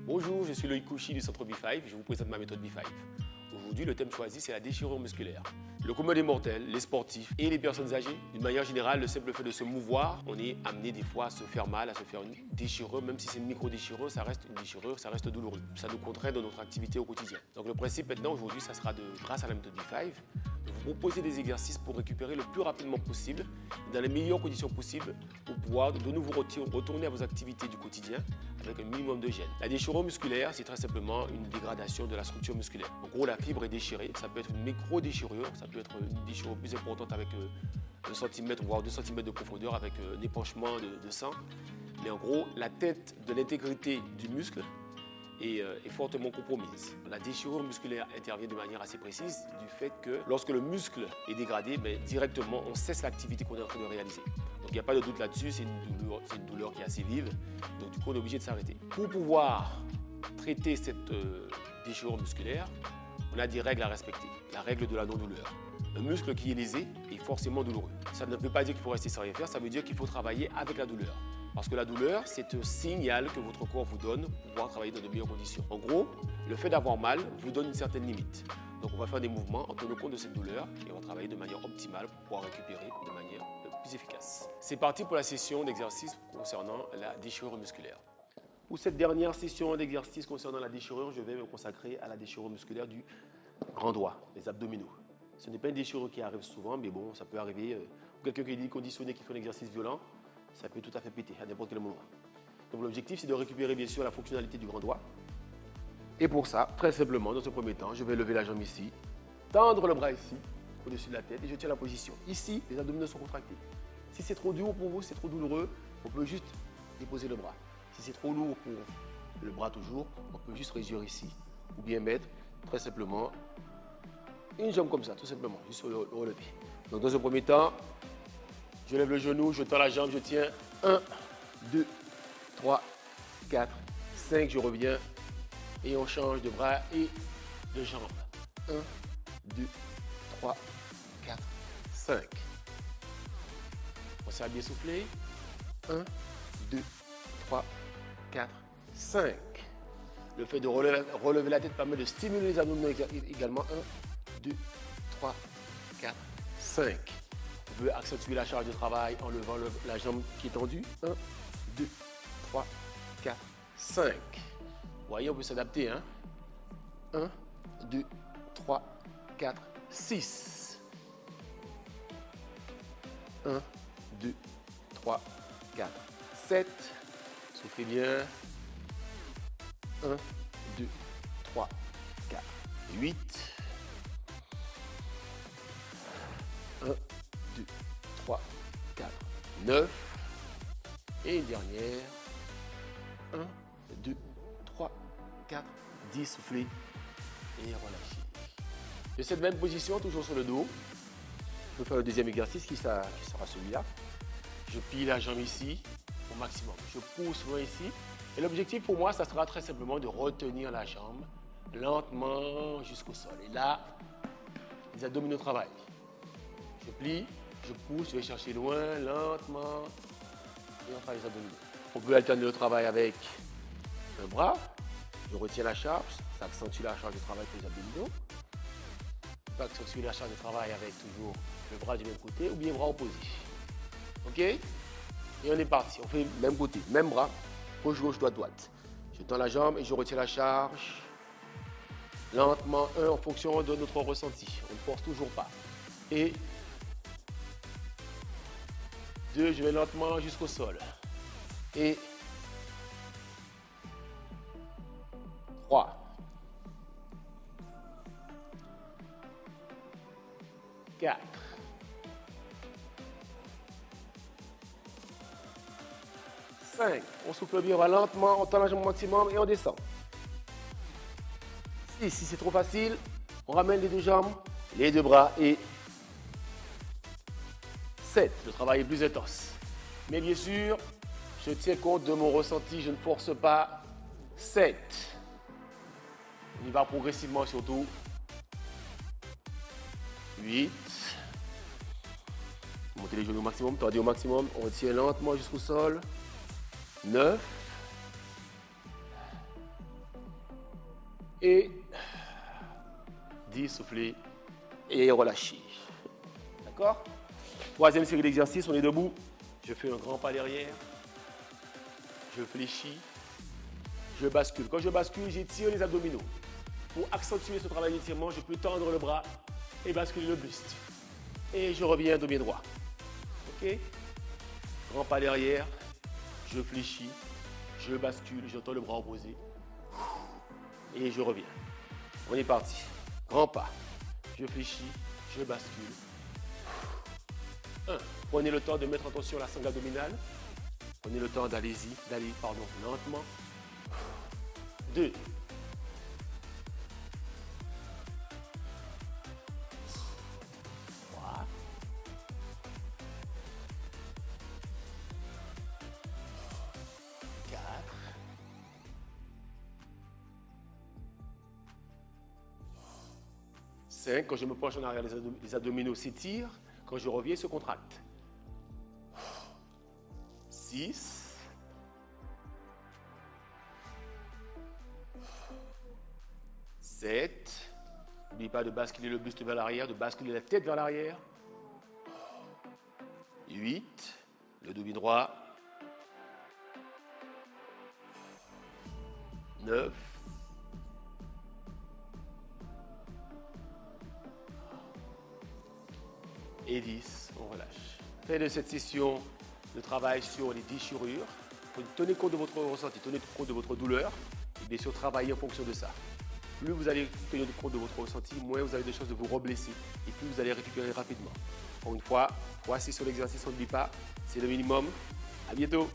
Bonjour, je suis Loïc Kouchi du Centre B5, je vous présente ma méthode B5. Aujourd'hui, le thème choisi, c'est la déchirure musculaire. Le commun des mortels, les sportifs et les personnes âgées, d'une manière générale, le simple fait de se mouvoir, on est amené des fois à se faire mal, à se faire une déchirure, même si c'est une micro-déchirure, ça reste une déchirure, ça reste douloureux. Ça nous contraint dans notre activité au quotidien. Donc le principe maintenant, aujourd'hui, ça sera grâce à la méthode B5, de vous proposer des exercices pour récupérer le plus rapidement possible, dans les meilleures conditions possibles, pour pouvoir de nouveau retourner à vos activités du quotidien avec un minimum de gêne. La déchirure musculaire, c'est très simplement une dégradation de la structure musculaire. En gros, la fibre est déchirée, ça peut être une micro-déchirure, ça peut être une déchirure plus importante avec 1 cm voire 2 cm de profondeur avec un épanchement de sang. Mais en gros, la tête de l'intégrité du muscle est fortement compromise. La déchirure musculaire intervient de manière assez précise du fait que lorsque le muscle est dégradé, directement on cesse l'activité qu'on est en train de réaliser. Donc il n'y a pas de doute là-dessus, c'est une douleur qui est assez vive, donc du coup on est obligé de s'arrêter. Pour pouvoir traiter cette déchirure musculaire, on a des règles à respecter. La règle de la non-douleur. Un muscle qui est lésé est forcément douloureux. Ça ne veut pas dire qu'il faut rester sans rien faire, ça veut dire qu'il faut travailler avec la douleur. Parce que la douleur, c'est un signal que votre corps vous donne pour pouvoir travailler dans de meilleures conditions. En gros, le fait d'avoir mal vous donne une certaine limite. Donc on va faire des mouvements en tenant compte de cette douleur et on va travailler de manière optimale pour pouvoir récupérer de manière plus efficace. C'est parti pour la session d'exercice concernant la déchirure musculaire. Pour cette dernière session d'exercice concernant la déchirure, je vais me consacrer à la déchirure musculaire du grand doigt, les abdominaux. Ce n'est pas une déchirure qui arrive souvent, mais bon, ça peut arriver. Quelqu'un qui est conditionné, qui fait un exercice violent, ça peut tout à fait péter à n'importe quel moment. Donc l'objectif, c'est de récupérer bien sûr la fonctionnalité du grand doigt. Et pour ça, très simplement, dans ce premier temps, je vais lever la jambe ici, tendre le bras ici, au-dessus de la tête, et je tiens la position. Ici, les abdominaux sont contractés. Si c'est trop dur pour vous, si c'est trop douloureux, on peut juste déposer le bras. Si c'est trop lourd pour le bras toujours, on peut juste réduire ici. Ou bien mettre, très simplement, une jambe comme ça, tout simplement, juste le relever. Donc dans ce premier temps, je lève le genou, je tends la jambe, je tiens 1, 2, 3, 4, 5, je reviens et on change de bras et de jambe. 1, 2, 3, 4, 5. On s'est bien soufflé. 1, 2, 3, 4, 5. Le fait de relever la tête permet de stimuler les abdominaux également. 1, 2, 3, 4, 5. Vous pouvez accentuer la charge de travail en levant la jambe qui est tendue. 1, 2, 3, 4, 5. Vous voyez, on peut s'adapter. 1, 2, 3, 4, 6. 1, 2, 3, 4, 7. Soufflez bien. 1, 2, 3, 4, 8. 1, 2, 3, 4, 9. Et une dernière. 1, 2, 3, 4, 10. Soufflez et relâchez. De cette même position, toujours sur le dos, je vais faire le deuxième exercice qui sera celui-là. Je plie la jambe ici au maximum. Je pousse loin ici. Et l'objectif pour moi, ça sera très simplement de retenir la jambe lentement jusqu'au sol. Et là, les abdominaux travaillent. Je plie, je pousse, je vais chercher loin, lentement, et on fait les abdominaux. On peut alterner le travail avec un bras, je retiens la charge, ça accentue la charge de travail pour les abdominaux. On peut accentuer la charge de travail avec toujours le bras du même côté ou bien bras opposés. Ok? Et on est parti, on fait le même côté, même bras, gauche, gauche, droite, droite. Je tends la jambe et je retiens la charge. Lentement, en fonction de notre ressenti. On ne force toujours pas. Et 2, je vais lentement jusqu'au sol. Et 3, 4, 5. On souffle bien, on va lentement, on tend la jambe au maximum et on descend. 6, si c'est trop facile, on ramène les deux jambes, les deux bras et 7. Le travail est plus intense. Mais bien sûr, je tiens compte de mon ressenti, je ne force pas. 7. On y va progressivement surtout. 8. Montez les genoux au maximum, tendez au maximum, on retient lentement jusqu'au sol. 9. Et 10, soufflez et relâchez. D'accord? Troisième série d'exercices, on est debout. Je fais un grand pas derrière. Je fléchis. Je bascule. Quand je bascule, j'étire les abdominaux. Pour accentuer ce travail d'étirement, je peux tendre le bras et basculer le buste. Et je reviens dos bien droit. OK? Grand pas derrière. Je fléchis. Je bascule. J'entends le bras opposé. Et je reviens. On est parti. Grand pas. Je fléchis. Je bascule. 1. Prenez le temps de mettre en tension la sangle abdominale. Prenez le temps d'aller lentement. 2. 3. 4. 5. Quand je me penche en arrière, les abdominaux s'étirent. Quand je reviens, ils se contractent. 6. 7. N'oubliez pas de basculer le buste vers l'arrière, de basculer la tête vers l'arrière. 8. Le dos bien droit. 9. 10. On relâche. Faites de cette session de travail sur les déchirures. Tenez compte de votre ressenti, tenez compte de votre douleur et bien sûr travaillez en fonction de ça. Plus vous allez tenir compte de votre ressenti, moins vous avez de chances de vous reblesser et plus vous allez récupérer rapidement. Encore une fois, voici sur l'exercice, on ne dit pas, c'est le minimum. À bientôt.